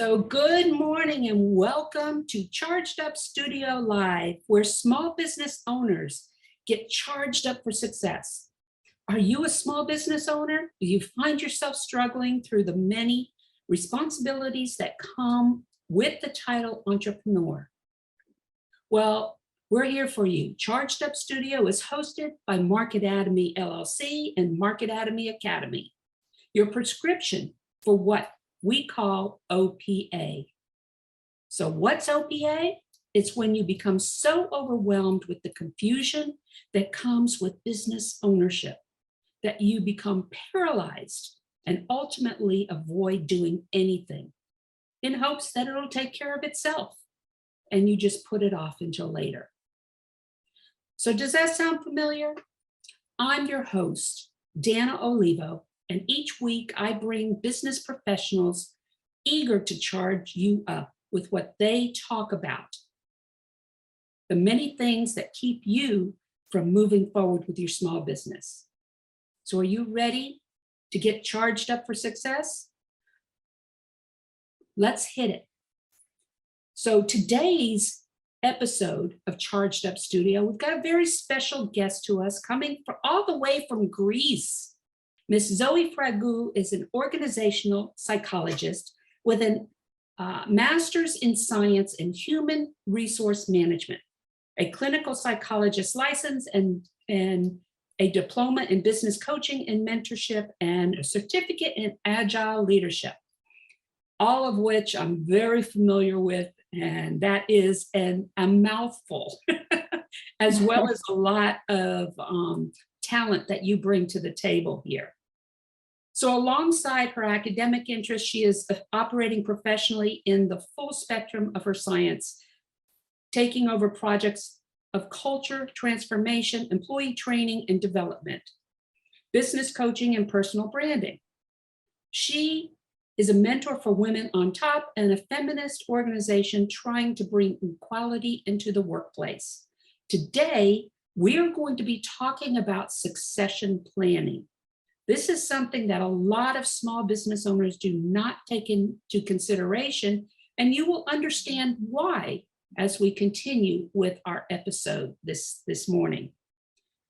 So good morning and welcome to Charged Up Studio Live, where small business owners get charged up for success. Are you a small business owner? Do you find yourself struggling through the many responsibilities that come with the title entrepreneur? Well, we're here for you. Charged Up Studio is hosted by Market Atomy LLC and Market Atomy Academy, your prescription for what we call OPA. So what's OPA? It's when you become so overwhelmed with the confusion that comes with business ownership that you become paralyzed and ultimately avoid doing anything in hopes that it'll take care of itself and you just put it off until later. So does that sound familiar? I'm your host, Dana Olivo, and each week I bring business professionals eager to charge you up with what they talk about, the many things that keep you from moving forward with your small business. So are you ready to get charged up for success? Let's hit it. So today's episode of Charged Up Studio, we've got a very special guest to us coming all the way from Greece. Ms. Zoe Fragou is an organizational psychologist with a master's in science and human resource management, a clinical psychologist license, and a diploma in business coaching and mentorship, and a certificate in agile leadership, all of which I'm very familiar with, and that is a mouthful, as well as a lot of talent that you bring to the table here. So alongside her academic interests, she is operating professionally in the full spectrum of her science, taking over projects of culture, transformation, employee training and development, business coaching, and personal branding. She is a mentor for Women on Top and a feminist organization trying to bring equality into the workplace. Today, we are going to be talking about succession planning. This is something that a lot of small business owners do not take into consideration, and you will understand why as we continue with our episode this morning.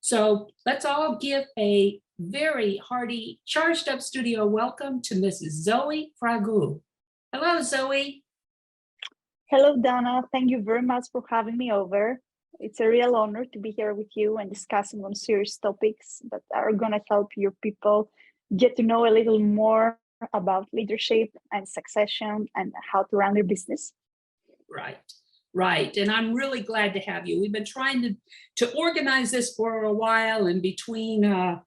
So let's all give a very hearty Charged Up Studio welcome to Mrs. Zoe Fragou. Hello, Zoe. Hello, Dana. Thank you very much for having me over. It's a real honor to be here with you and discussing on serious topics that are going to help your people get to know a little more about leadership and succession and how to run their business. Right. And I'm really glad to have you. We've been trying to organize this for a while, and between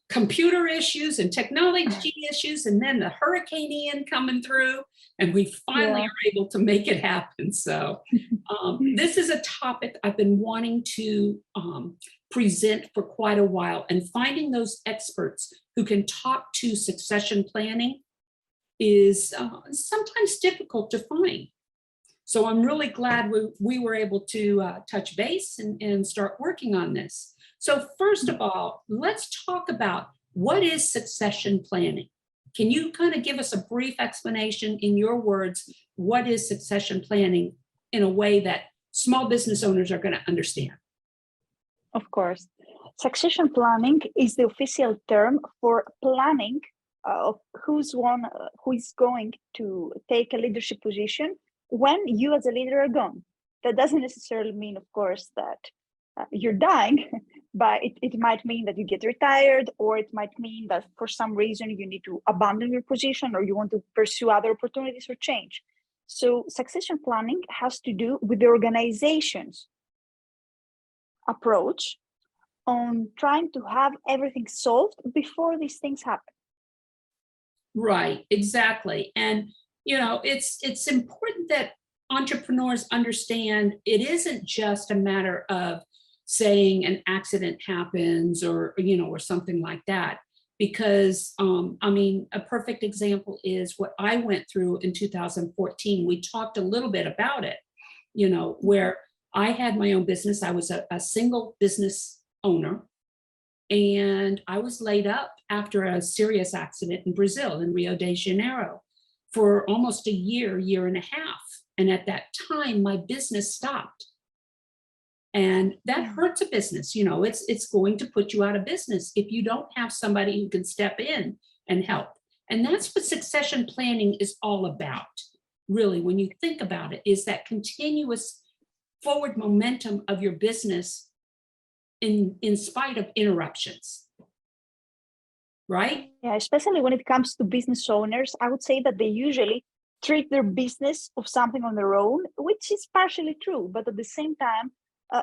computer issues and technology issues, and then the Hurricane Ian coming through, and we finally are able to make it happen. So this is a topic I've been wanting to present for quite a while, and finding those experts who can talk to succession planning is sometimes difficult to find. So I'm really glad we were able to touch base and start working on this. So first of all, let's talk about what is succession planning. Can you kind of give us a brief explanation in your words, what is succession planning in a way that small business owners are going to understand? Of course. Succession planning is the official term for planning of who is going to take a leadership position when you as a leader are gone. That doesn't necessarily mean, of course, that you're dying, but it might mean that you get retired, or it might mean that for some reason you need to abandon your position, or you want to pursue other opportunities or change. So succession planning has to do with the organization's approach on trying to have everything solved before these things happen. Right, exactly. And it's important that entrepreneurs understand it isn't just a matter of saying an accident happens or something like that, because a perfect example is what I went through in 2014. We talked a little bit about it, where I had my own business. I was a single business owner, and I was laid up after a serious accident in Brazil, in Rio de Janeiro, for almost a year and a half. And at that time, my business stopped. And that hurts a business. It's going to put you out of business if you don't have somebody who can step in and help. And that's what succession planning is all about. Really, when you think about it, is that continuous forward momentum of your business in spite of interruptions. Right? Yeah, especially when it comes to business owners, I would say that they usually treat their business of something on their own, which is partially true, but at the same time,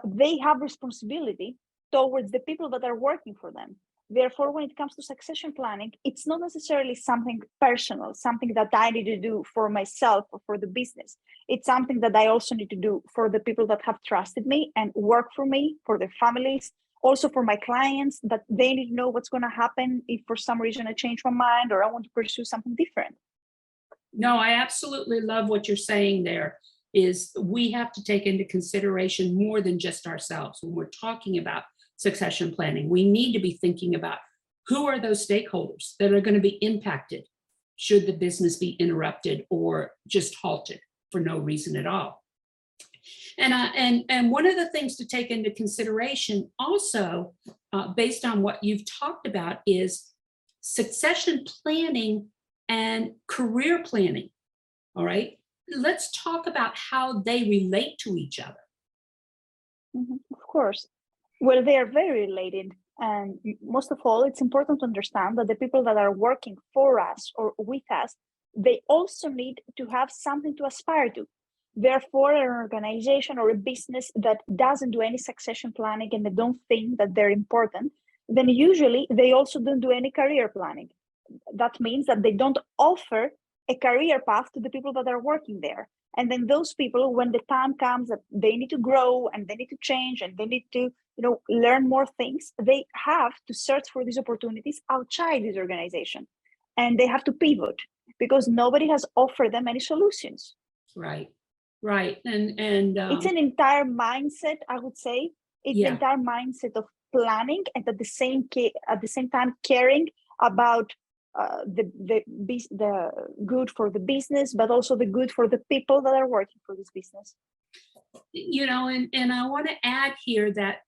they have responsibility towards the people that are working for them. Therefore, when it comes to succession planning, it's not necessarily something personal, something that I need to do for myself or for the business. It's something that I also need to do for the people that have trusted me and work for me, for their families, also for my clients, that they need to know what's going to happen if for some reason I change my mind or I want to pursue something different. No, I absolutely love what you're saying there. Is we have to take into consideration more than just ourselves when we're talking about succession planning. We need to be thinking about who are those stakeholders that are going to be impacted should the business be interrupted or just halted for no reason at all. And one of the things to take into consideration also, based on what you've talked about, is succession planning and career planning. All right. Let's talk about how they relate to each other. Of course. Well, they are very related. And most of all, it's important to understand that the people that are working for us or with us, they also need to have something to aspire to. Therefore, an organization or a business that doesn't do any succession planning and they don't think that they're important, then usually they also don't do any career planning. That means that they don't offer a career path to the people that are working there. And then those people, when the time comes that they need to grow and they need to change and they need to, learn more things, they have to search for these opportunities outside this organization. And they have to pivot because nobody has offered them any solutions. Right. And it's an entire mindset, I would say. It's the entire mindset of planning and at the same time caring about the good for the business, but also the good for the people that are working for this business. And I want to add here that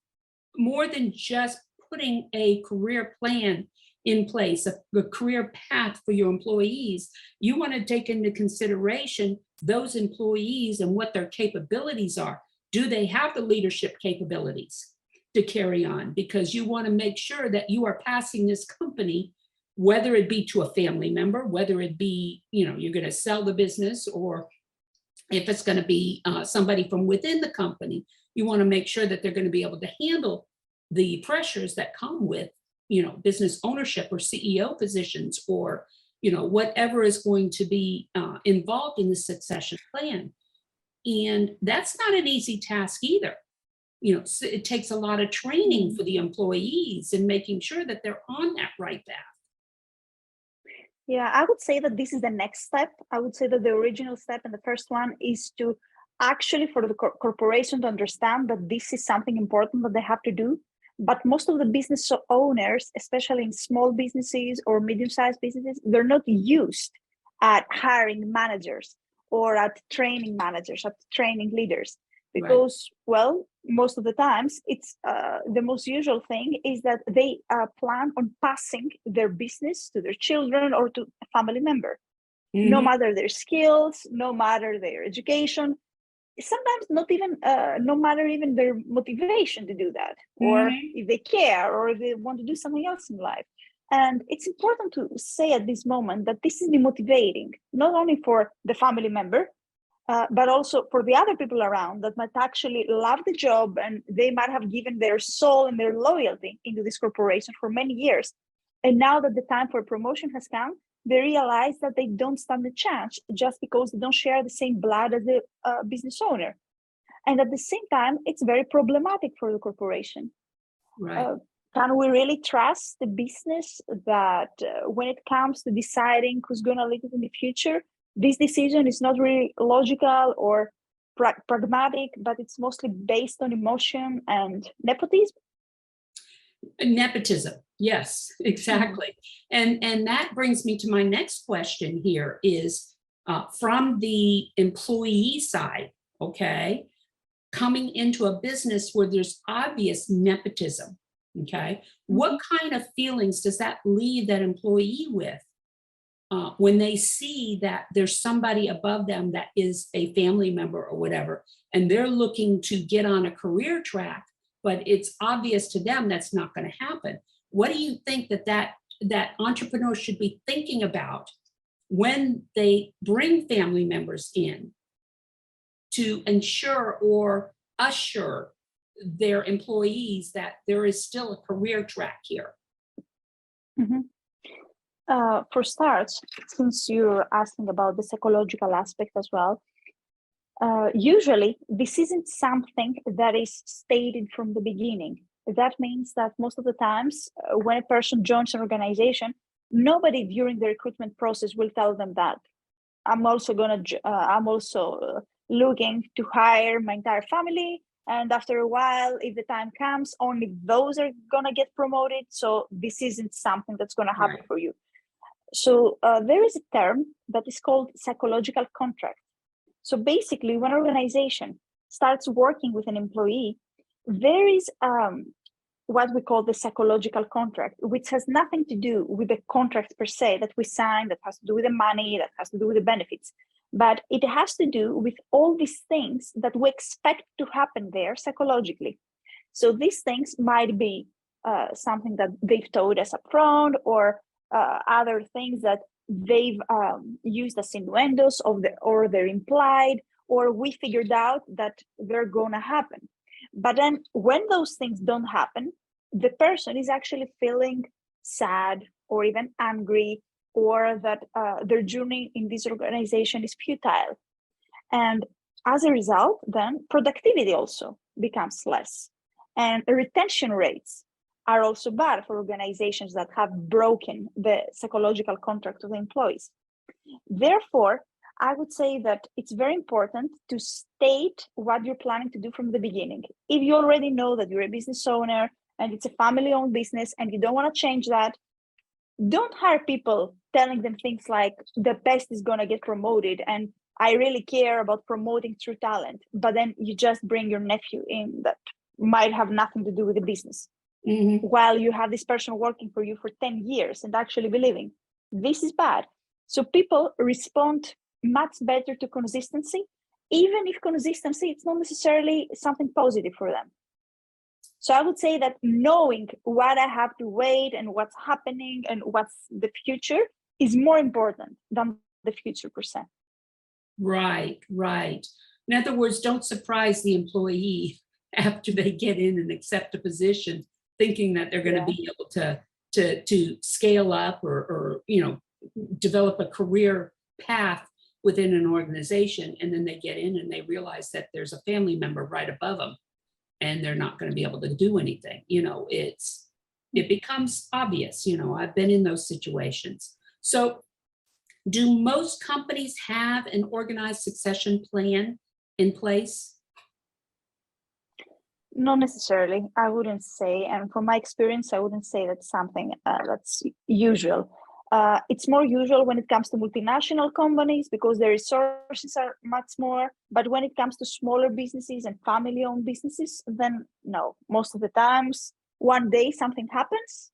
more than just putting a career plan in place, a career path for your employees, you want to take into consideration those employees and what their capabilities are. Do they have the leadership capabilities to carry on? Because you want to make sure that you are passing this company, whether it be to a family member, whether it be, you're going to sell the business, or if it's going to be somebody from within the company, you want to make sure that they're going to be able to handle the pressures that come with, business ownership or CEO positions, or, whatever is going to be involved in the succession plan. And that's not an easy task either. It takes a lot of training for the employees and making sure that they're on that right path. Yeah, I would say that this is the next step. I would say that the original step and the first one is to actually for the corporation to understand that this is something important that they have to do. But most of the business owners, especially in small businesses or medium-sized businesses, they're not used at hiring managers or at training managers, at training leaders. Because, well, most of the times, it's the most usual thing is that they plan on passing their business to their children or to a family member. No matter their skills, no matter their education, sometimes not even, no matter even their motivation to do that, or if they care, or if they want to do something else in life. And it's important to say at this moment that this is demotivating, not only for the family member, but also for the other people around that might actually love the job and they might have given their soul and their loyalty into this corporation for many years. And now that the time for promotion has come, they realize that they don't stand a chance just because they don't share the same blood as the business owner. And at the same time, it's very problematic for the corporation. Right. Can we really trust the business that when it comes to deciding who's going to lead it in the future, this decision is not really logical or pragmatic, but it's mostly based on emotion and nepotism? Nepotism. Yes, exactly. And that brings me to my next question here is, from the employee side, okay, coming into a business where there's obvious nepotism, okay, what kind of feelings does that leave that employee with when they see that there's somebody above them that is a family member or whatever, and they're looking to get on a career track, but it's obvious to them that's not going to happen? What do you think that entrepreneurs should be thinking about when they bring family members in to ensure or assure their employees that there is still a career track here? For starts, since you're asking about the psychological aspect as well, usually this isn't something that is stated from the beginning. That means that most of the times when a person joins an organization, nobody during the recruitment process will tell them that I'm also looking to hire my entire family, and after a while, if the time comes, only those are gonna get promoted. So this isn't something that's gonna happen for you. So there is a term that is called psychological contract. So basically, when an organization starts working with an employee, there is what we call the psychological contract, which has nothing to do with the contract per se that we sign, that has to do with the money, that has to do with the benefits. But it has to do with all these things that we expect to happen there psychologically. So these things might be something that they've told us upfront, or other things that they've used as innuendos or they're implied, or we figured out that they're gonna happen. But then when those things don't happen, the person is actually feeling sad or even angry, or that their journey in this organization is futile. And as a result, then productivity also becomes less. And retention rates are also bad for organizations that have broken the psychological contract of the employees. Therefore, I would say that it's very important to state what you're planning to do from the beginning. If you already know that you're a business owner and it's a family-owned business and you don't want to change that, don't hire people telling them things like the best is going to get promoted and I really care about promoting through talent, but then you just bring your nephew in that might have nothing to do with the business. While you have this person working for you for 10 years and actually believing this is bad. So people respond much better to consistency, even if consistency it's not necessarily something positive for them. So I would say that knowing what I have to wait and what's happening and what's the future is more important than the future per se. Right. In other words, don't surprise the employee after they get in and accept a position thinking that they're going to be able to scale up or develop a career path within an organization, and then they get in and they realize that there's a family member right above them and they're not going to be able to do anything. It becomes obvious. I've been in those situations. So do most companies have an organized succession plan in place? Not necessarily, I wouldn't say. And from my experience, I wouldn't say that's something that's usual. It's more usual when it comes to multinational companies because their resources are much more. But when it comes to smaller businesses and family-owned businesses, then no. Most of the times, one day something happens.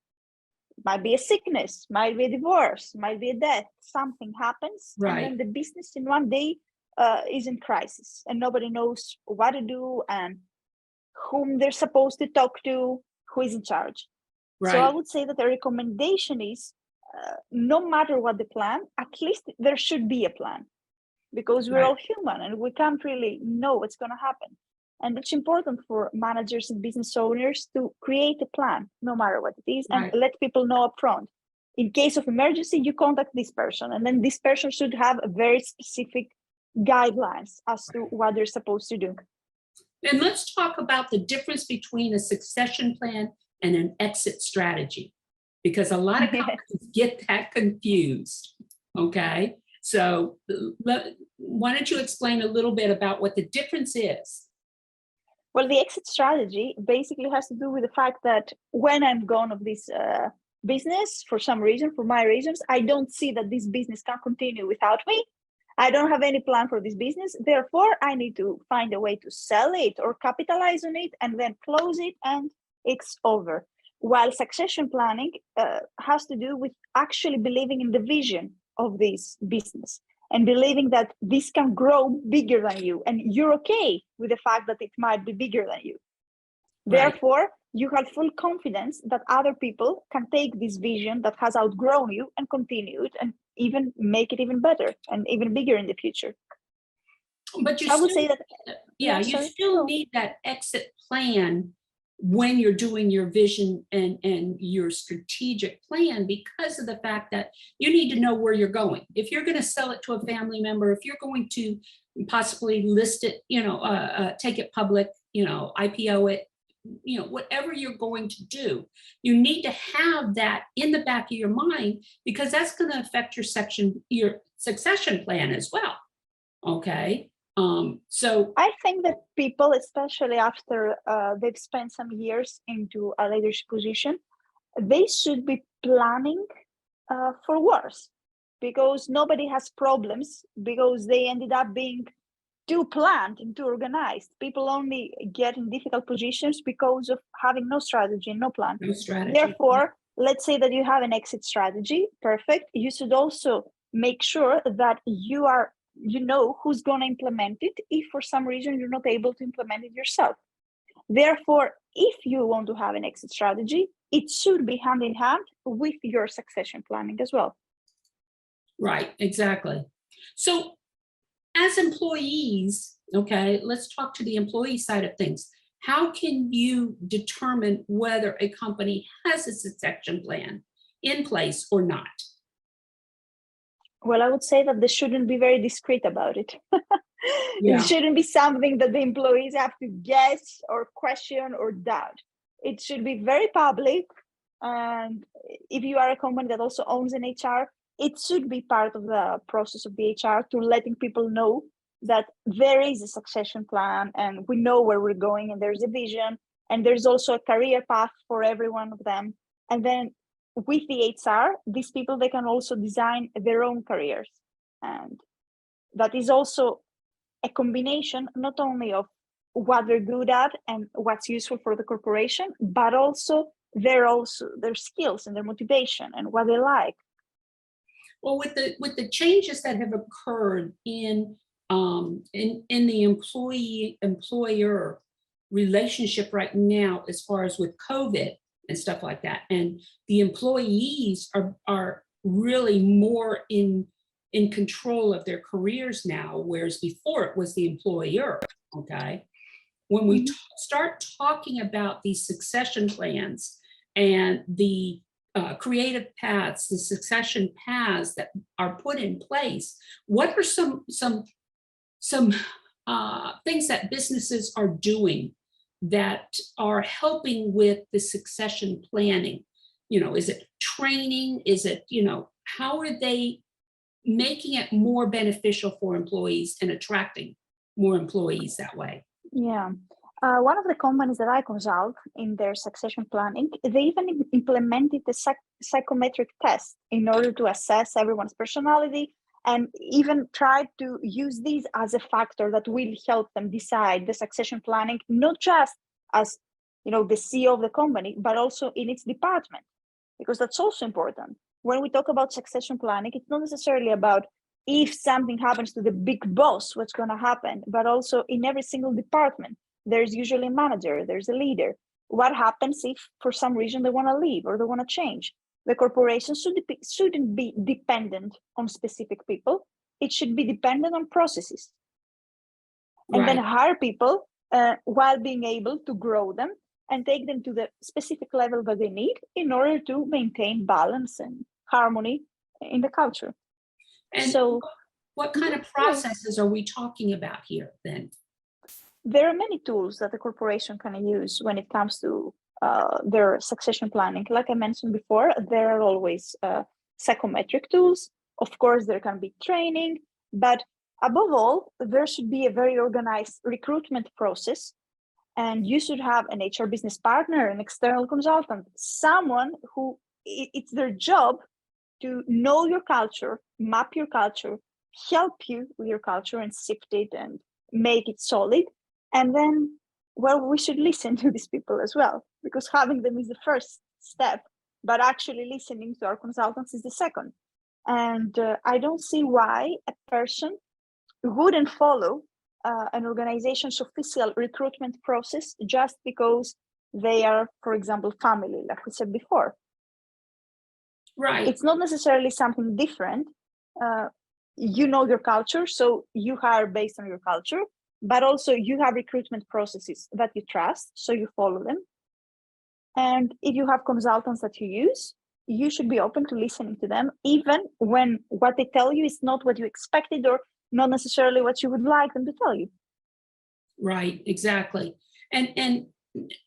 Might be a sickness, might be a divorce, might be a death. Something happens, and then the business in one day is in crisis, and nobody knows what to do and whom they're supposed to talk to, who is in charge. So I would say that the recommendation is no matter what the plan, at least there should be a plan, because we're all human and we can't really know what's going to happen. And it's important for managers and business owners to create a plan, no matter what it is, and let people know upfront. In case of emergency, you contact this person, and then this person should have a very specific guidelines as to what they're supposed to do. And let's talk about the difference between a succession plan and an exit strategy, because a lot of companies get that confused. Okay, so why don't you explain a little bit about what the difference is? Well, the exit strategy basically has to do with the fact that when I'm gone of this business, for some reason, for my reasons, I don't see that this business can continue without me. I don't have any plan for this business. Therefore, I need to find a way to sell it or capitalize on it and then close it, and it's over. While succession planning has to do with actually believing in the vision of this business and believing that this can grow bigger than you, and you're okay with the fact that it might be bigger than you. Right. Therefore, you have full confidence that other people can take this vision that has outgrown you and continue it and even make it even better and even bigger in the future. But you I would still, say that, you sorry. still No. need that exit plan when you're doing your vision and your strategic plan, because of the fact that you need to know where you're going. If you're going to sell it to a family member, if you're going to possibly list it, take it public, IPO it, whatever you're going to do, you need to have that in the back of your mind, because that's going to affect your succession plan as well. Okay. So I think that people, especially after they've spent some years into a leadership position, they should be planning for worse, because nobody has problems because they ended up being too planned and too organized. People only get in difficult positions because of having no strategy and no plan. no strategy. Therefore, let's say that you have an exit strategy. Perfect. You should also make sure that you know who's going to implement it if for some reason you're not able to implement it yourself. Therefore, if you want to have an exit strategy, it should be hand in hand with your succession planning as well. Right, exactly. So as employees, okay, let's talk to the employee side of things. How can you determine whether a company has a succession plan in place or not? Well, I would say that they shouldn't be very discreet about it. Yeah. It shouldn't be something that the employees have to guess or question or doubt. It should be very public. And if you are a company that also owns an HR, it should be part of the process of the HR to letting people know that there is a succession plan and we know where we're going and there's a vision and there's also a career path for every one of them. And then with the HR, these people, they can also design their own careers. And that is also a combination not only of what they're good at and what's useful for the corporation, but also their skills and their motivation and what they like. Well, with the changes that have occurred in the employee-employer relationship right now, as far as with COVID and stuff like that, and the employees are really more in control of their careers now, whereas before it was the employer. Okay, when we start talking about these succession plans and the creative paths, the succession paths that are put in place, what are some things that businesses are doing that are helping with the succession planning? Is it training? Is it, how are they making it more beneficial for employees and attracting more employees that way? Yeah. One of the companies that I consult in their succession planning, they even implemented the psychometric test in order to assess everyone's personality, and even tried to use this as a factor that will help them decide the succession planning, not just as the CEO of the company, but also in its department, because that's also important. When we talk about succession planning, it's not necessarily about if something happens to the big boss, what's going to happen, but also in every single department. There's usually a manager, there's a leader. What happens if for some reason they want to leave or they want to change? The corporation shouldn't be dependent on specific people. It should be dependent on processes. And then hire people while being able to grow them and take them to the specific level that they need in order to maintain balance and harmony in the culture. And so what kind of processes are we talking about here then? There are many tools that the corporation can use when it comes to their succession planning. Like I mentioned before, there are always psychometric tools. Of course, there can be training, but above all, there should be a very organized recruitment process. And you should have an HR business partner, an external consultant, someone who it's their job to know your culture, map your culture, help you with your culture and sift it and make it solid. And then, well, we should listen to these people as well, because having them is the first step, but actually listening to our consultants is the second. And I don't see why a person wouldn't follow an organization's official recruitment process just because they are, for example, family, like we said before. Right. It's not necessarily something different. You know your culture, so you hire based on your culture, but also you have recruitment processes that you trust, so you follow them. And if you have consultants that you use, you should be open to listening to them, even when what they tell you is not what you expected or not necessarily what you would like them to tell you. Right, exactly. And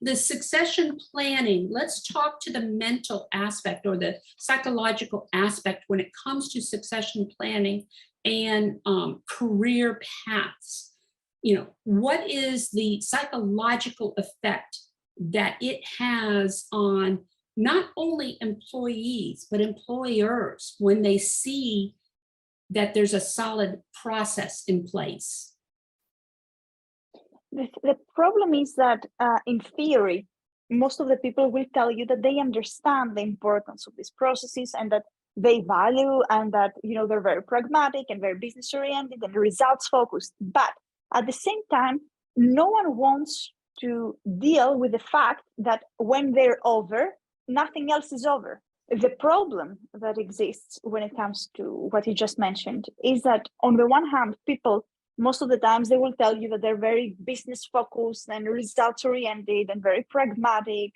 the succession planning, let's talk to the mental aspect or the psychological aspect when it comes to succession planning and career paths. You know, what is the psychological effect that it has on not only employees, but employers when they see that there's a solid process in place? The problem is that in theory, most of the people will tell you that they understand the importance of these processes and that they value and that, you know, they're very pragmatic and very business oriented and results focused. But at the same time, no one wants to deal with the fact that when they're over, nothing else is over. The problem that exists when it comes to what you just mentioned is that on the one hand, people, most of the times they will tell you that they're very business focused and results oriented and very pragmatic.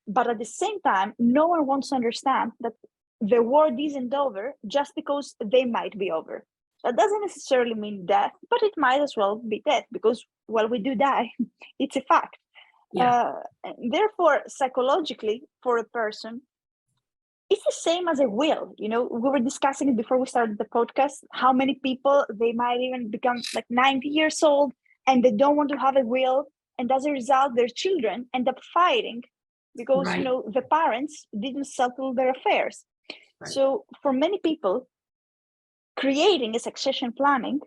But at the same time, no one wants to understand that the world isn't over just because they might be over. That doesn't necessarily mean death, but it might as well be death because, well, we do die. It's a fact. Yeah. Therefore, psychologically, for a person, it's the same as a will. You know, we were discussing it before we started the podcast, how many people, they might even become like 90 years old and they don't want to have a will. And as a result, their children end up fighting because, Right. you know, the parents didn't settle their affairs. Right. So for many people, creating a succession planning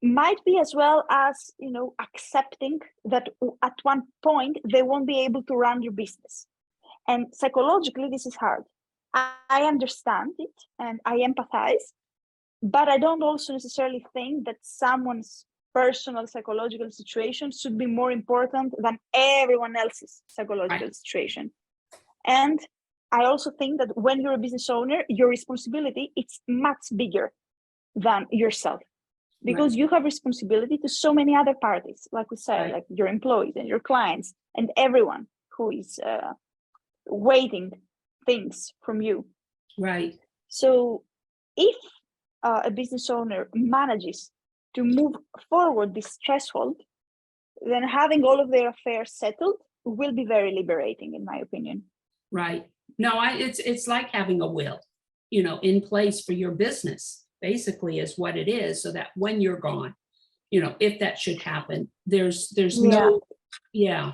might be as well as, you know, accepting that at one point they won't be able to run your business. And psychologically, this is hard. I understand it and I empathize, but I don't also necessarily think that someone's personal psychological situation should be more important than everyone else's psychological Right. situation. And I also think that when you're a business owner, your responsibility it's much bigger than yourself, because Right. you have responsibility to so many other parties, like we said, Right. like your employees and your clients and everyone who is waiting things from you. Right. So if a business owner manages to move forward this threshold, then having all of their affairs settled will be very liberating, in my opinion. Right. No, it's like having a will, you know, in place for your business, basically is what it is, so that when you're gone, you know, if that should happen, there's no, yeah.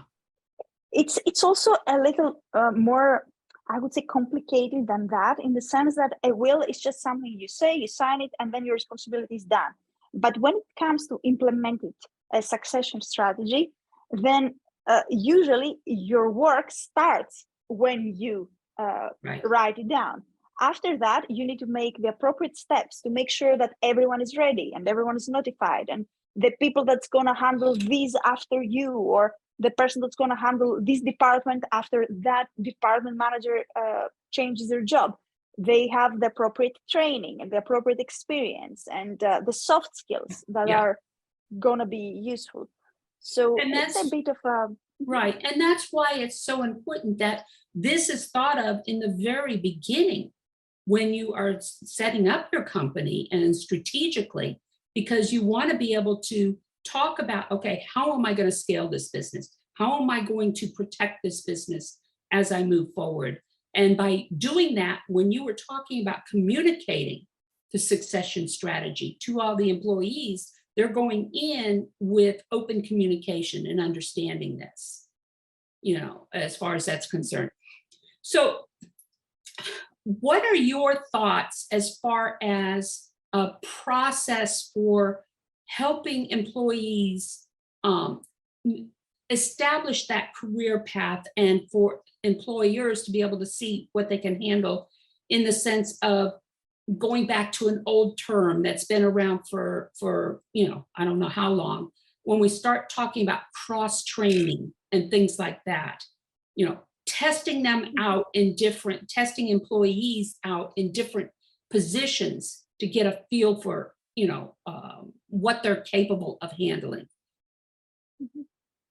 It's also a little more, I would say, complicated than that, in the sense that a will is just something you say, you sign it, and then your responsibility is done. But when it comes to implementing a succession strategy, then usually your work starts when you Right. write it down. After that, you need to make the appropriate steps to make sure that everyone is ready and everyone is notified, and the people that's going to handle these after you, or the person that's going to handle this department after that department manager changes their job, they have the appropriate training and the appropriate experience and the soft skills that are going to be useful. So And it's a bit of a... Right. And that's why it's so important that this is thought of in the very beginning when you are setting up your company and strategically, because you want to be able to talk about, okay, how am I going to scale this business? How am I going to protect this business as I move forward? And by doing that, when you were talking about communicating the succession strategy to all the employees, they're going in with open communication and understanding this, you know, as far as that's concerned. So what are your thoughts as far as a process for helping employees establish that career path, and for employers to be able to see what they can handle, in the sense of going back to an old term that's been around for I don't know how long, when we start talking about cross training and things like that, testing them out in different, testing employees out in different positions to get a feel for, what they're capable of handling.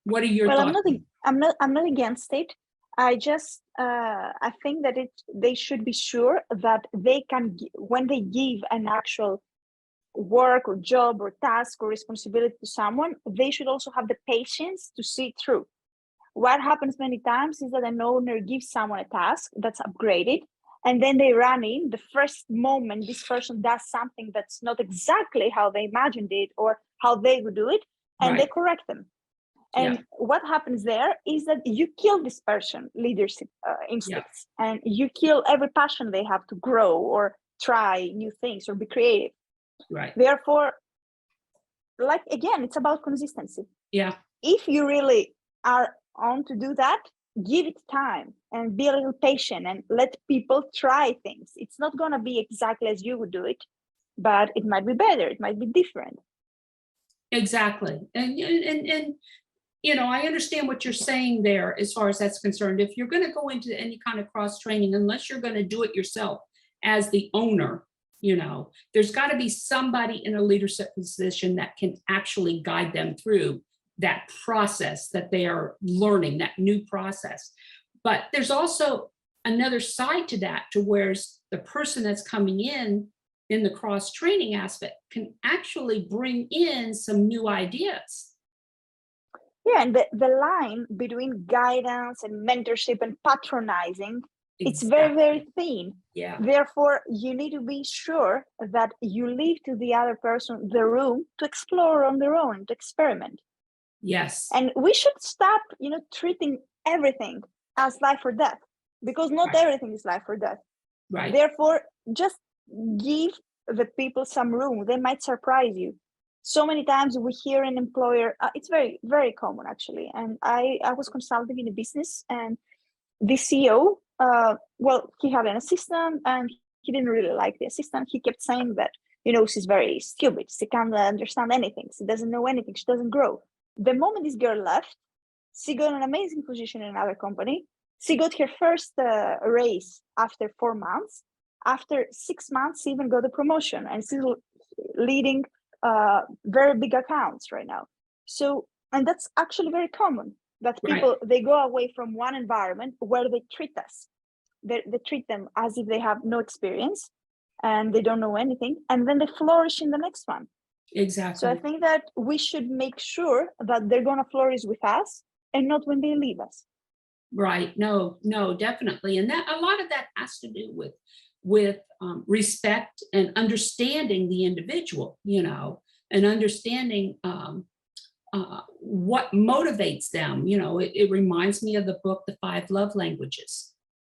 What are your Well, thoughts? I'm not against it. I just I think that they should be sure that they can, when they give an actual work or job or task or responsibility to someone, they should also have the patience to see it through. What happens many times is that an owner gives someone a task that's upgraded, and then they run in the first moment this person does something that's not exactly how they imagined it or how they would do it, and they correct them. And what happens there is that you kill this person leadership instincts, and you kill every passion they have to grow or try new things or be creative. Right. Therefore, like, again, it's about consistency. Yeah. If you really are on to do that, give it time and be a little patient and let people try things. It's not going to be exactly as you would do it, but it might be better. It might be different. Exactly. And I understand what you're saying there as far as that's concerned. If you're going to go into any kind of cross training, unless you're going to do it yourself as the owner, there's got to be somebody in a leadership position that can actually guide them through that process that they are learning, that new process. But there's also another side to that, to where the person that's coming in the cross training aspect can actually bring in some new ideas. Yeah, and the line between guidance and mentorship and patronizing, it's very, very thin. Yeah. Therefore, you need to be sure that you leave to the other person the room to explore on their own, to experiment. Yes. And we should stop, treating everything as life or death, because not everything is life or death. Right. Therefore, just give the people some room. They might surprise you. So many times we hear an employer, it's very, very common actually. And I was consulting in a business, and the CEO, he had an assistant and he didn't really like the assistant. He kept saying that, she's very stupid. She can't understand anything. She doesn't know anything. She doesn't grow. The moment this girl left, she got an amazing position in another company. She got her first raise after 4 months. After 6 months, she even got a promotion, and she's leading very big accounts right now. So, and that's actually very common, that people, they go away from one environment where they treat us. They treat them as if they have no experience and they don't know anything, and then they flourish in the next one. Exactly. So I think that we should make sure that they're going to flourish with us and not when they leave us. Right. No, definitely. And that, a lot of that has to do with respect and understanding the individual, and understanding what motivates them. It reminds me of the book, The 5 Love Languages.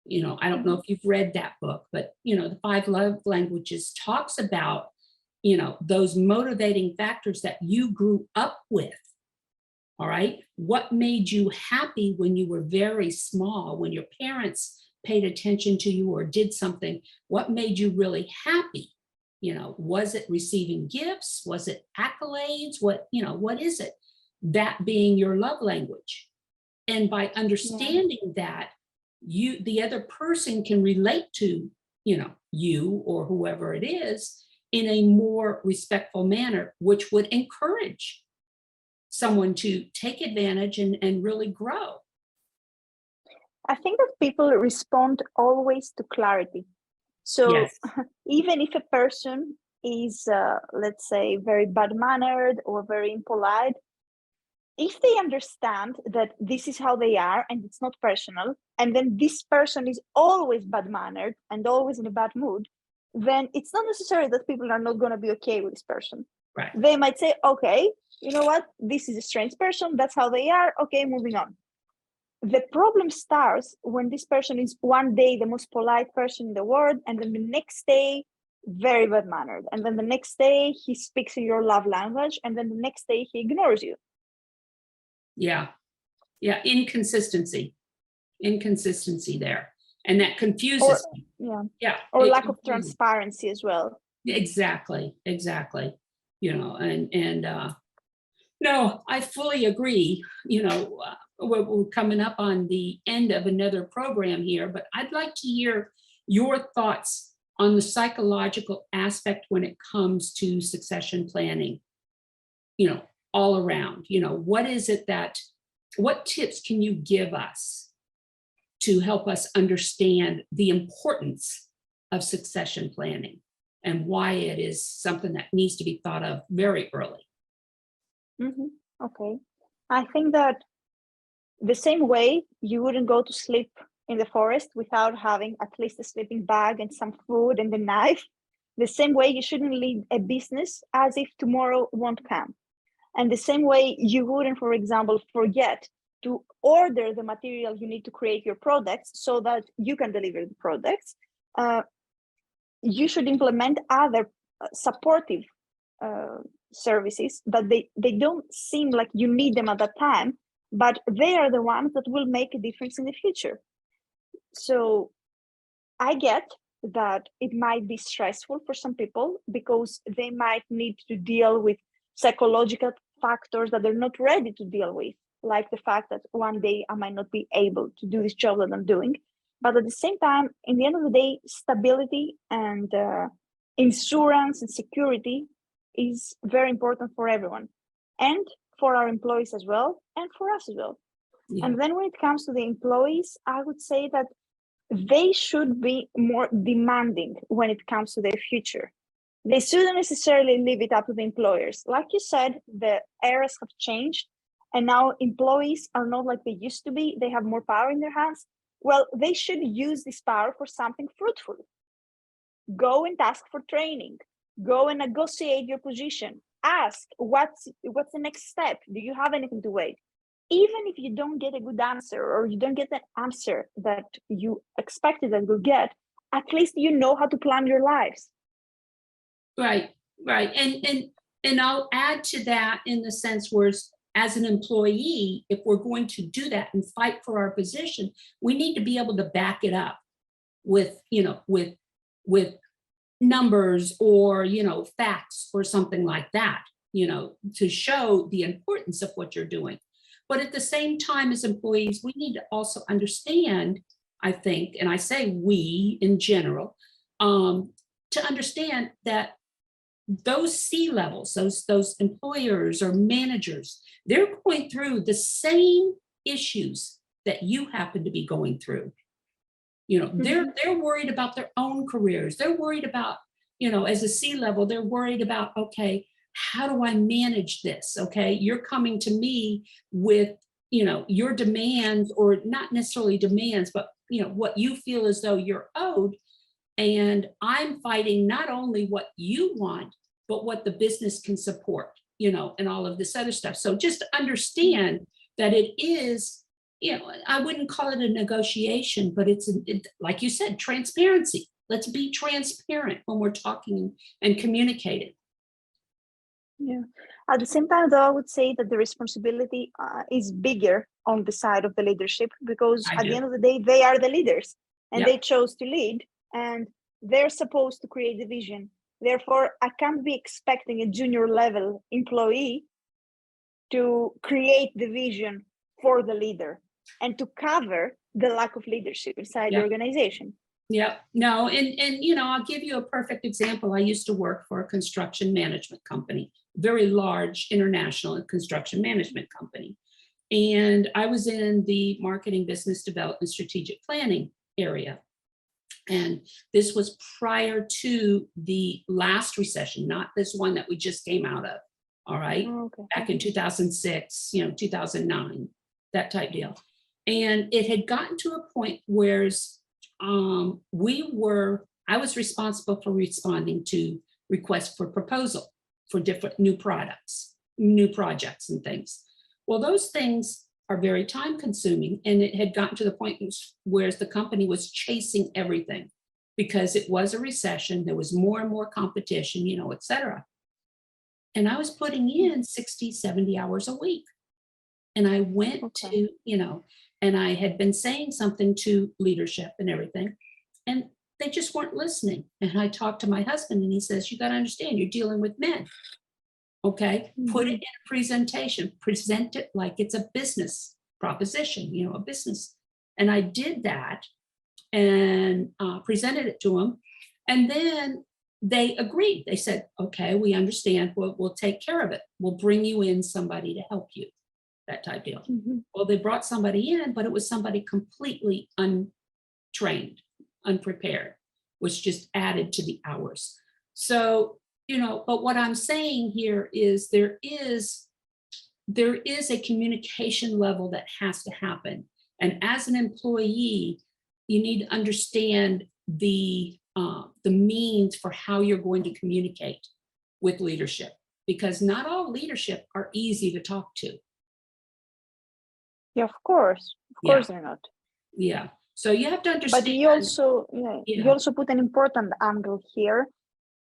I don't know if you've read that book, but, The 5 Love Languages talks about, those motivating factors that you grew up with. All right. What made you happy when you were very small, when your parents paid attention to you or did something? What made you really happy? Was it receiving gifts? Was it accolades? What is it? That being your love language. And by understanding that, the other person can relate to, you or whoever it is in a more respectful manner, which would encourage someone to take advantage and really grow. I think that people respond always to clarity. So even if a person is, let's say, very bad-mannered or very impolite, if they understand that this is how they are and it's not personal, and then this person is always bad-mannered and always in a bad mood, then it's not necessary that people are not going to be okay with this person. Right. They might say, okay, you know what? This is a strange person. That's how they are. Okay, moving on. The problem starts when this person is one day the most polite person in the world, and then the next day very bad mannered. And then the next day he speaks in your love language, and then the next day he ignores you. Yeah. Yeah. Inconsistency there. And that confuses me. Yeah. Yeah. Or it lack of confuses- transparency as well. Exactly. You know, no, I fully agree. You know, we're coming up on the end of another program here, but I'd like to hear your thoughts on the psychological aspect when it comes to succession planning, you know, all around. You know, what tips can you give us to help us understand the importance of succession planning and why it is something that needs to be thought of very early? Okay. I think that the same way you wouldn't go to sleep in the forest without having at least a sleeping bag and some food and a knife, the same way you shouldn't lead a business as if tomorrow won't come. And the same way you wouldn't, for example, forget to order the material you need to create your products so that you can deliver the products. You should implement other supportive services that they don't seem like you need them at that time, but they are the ones that will make a difference in the future. So I get that it might be stressful for some people because they might need to deal with psychological factors that they're not ready to deal with, like the fact that one day I might not be able to do this job that I'm doing. But at the same time, in the end of the day, stability and insurance and security is very important for everyone, and for our employees as well, and for us as well. Yeah. And then when it comes to the employees, I would say that they should be more demanding when it comes to their future. They shouldn't necessarily leave it up to the employers. Like you said, the eras have changed, and now employees are not like they used to be. They have more power in their hands. Well, they should use this power for something fruitful. Go and ask for training. Go and negotiate your position. Ask what's the next step? Do you have anything to wait? Even if you don't get a good answer, or you don't get the answer that you expected that you'll get, at least you know how to plan your lives. Right. And I'll add to that in the sense where, as an employee, if we're going to do that and fight for our position, we need to be able to back it up with, you know, with numbers or, you know, facts or something like that, you know, to show the importance of what you're doing. But at the same time, as employees, we need to also understand, I think, and I say we in general, to understand that those C-levels, those employers or managers, they're going through the same issues that you happen to be going through. You know, they're worried about their own careers. They're worried about, you know, as a C-level, they're worried about, okay, how do I manage this? Okay, you're coming to me with, you know, your demands, or not necessarily demands, but, you know, what you feel as though you're owed. And I'm fighting not only what you want, but what the business can support, you know, and all of this other stuff. So just understand that it is, you know, I wouldn't call it a negotiation, but it's like you said, transparency. Let's be transparent when we're talking and communicating. Yeah. At the same time, though, I would say that the responsibility is bigger on the side of the leadership, because at the end of the day, they are the leaders, and they chose to lead, and they're supposed to create the vision. Therefore, I can't be expecting a junior level employee to create the vision for the leader and to cover the lack of leadership inside the organization. Yeah, no, and you know, I'll give you a perfect example. I used to work for a construction management company, very large international construction management company. And I was in the marketing, business development, strategic planning area. And this was prior to the last recession, not this one that we just came out of. All right. Okay. Back in 2006, you know, 2009, that type deal. And it had gotten to a point where I was responsible for responding to requests for proposal for different new products, new projects and things. Well, those things are very time consuming, and it had gotten to the point where the company was chasing everything because it was a recession. There was more and more competition, et cetera. And I was putting in 60, 70 hours a week. And I went to, and I had been saying something to leadership and everything, and they just weren't listening. And I talked to my husband and he says, you got to understand, you're dealing with men. Okay. Put it in a presentation, present it like it's a business proposition, a business. And I did that and presented it to them. And then they agreed. They said, okay, we understand. We'll take care of it. We'll bring you in somebody to help you, that type deal. Well, they brought somebody in, but it was somebody completely untrained, unprepared, which just added to the hours. So, but what I'm saying here is there is a communication level that has to happen. And as an employee, you need to understand the means for how you're going to communicate with leadership, because not all leadership are easy to talk to. Yeah, of course they're not. Yeah. So you have to understand. But you also put an important angle here,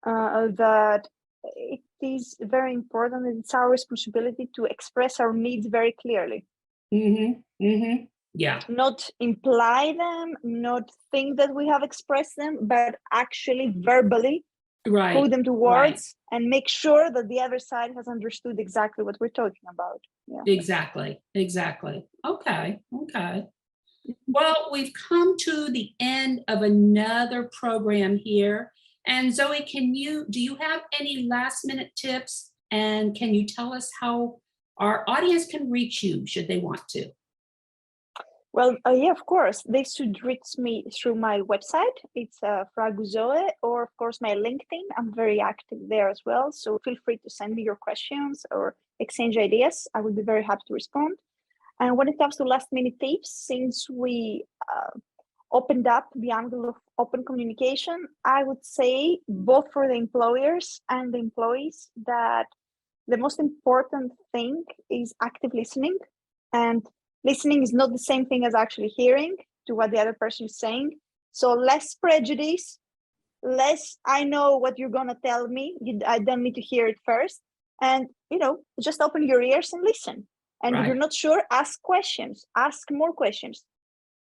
that it is very important and it's our responsibility to express our needs very clearly. Yeah. Not imply them, not think that we have expressed them, but actually verbally put them to words and make sure that the other side has understood exactly what we're talking about. Yeah. Exactly. Okay. Well, we've come to the end of another program here. And Zoe, do you have any last minute tips? And can you tell us how our audience can reach you should they want to? Well, yeah, of course. They should reach me through my website. It's Fragou Zoe, or of course my LinkedIn. I'm very active there as well. So feel free to send me your questions or exchange ideas. I would be very happy to respond. And when it comes to last minute tips, since we opened up the angle of open communication, I would say both for the employers and the employees that the most important thing is active listening. And listening is not the same thing as actually hearing to what the other person is saying. So less prejudice, less I know what you're going to tell me. I don't need to hear it first. And, just open your ears and listen. And if you're not sure, ask questions, ask more questions.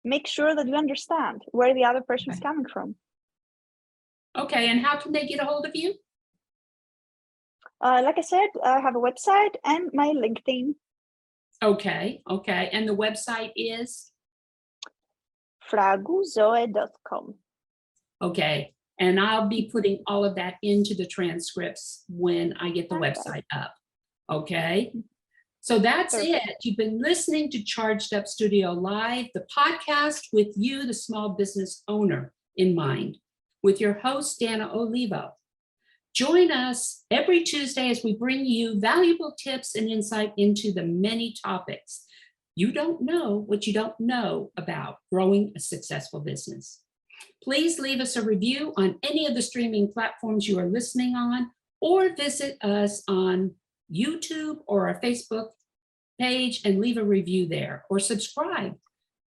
Make sure that you understand where the other person is coming from. Okay, and how can they get a hold of you? Like I said, I have a website and my LinkedIn. Okay. And the website is? fragouzoe.com. Okay. And I'll be putting all of that into the transcripts when I get the website up. Okay. So that's it. You've been listening to Charged Up Studio Live, the podcast with you, the small business owner, in mind, with your host, Dana Olivo. Join us every Tuesday as we bring you valuable tips and insight into the many topics you don't know what you don't know about growing a successful business. Please leave us a review on any of the streaming platforms you are listening on, or visit us on YouTube or our Facebook page and leave a review there, or subscribe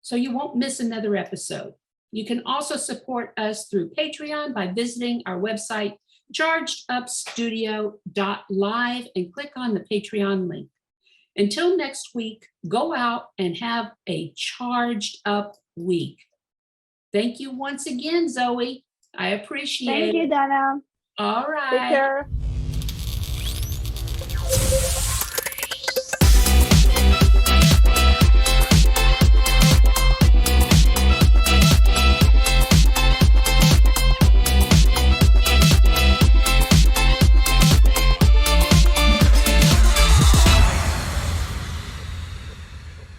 so you won't miss another episode. You can also support us through Patreon by visiting our website, chargedupstudio.live, and click on the Patreon link. Until next week, go out and have a charged up week. Thank you once again, Zoe. I appreciate it. Thank you, Dana. All right. Take care.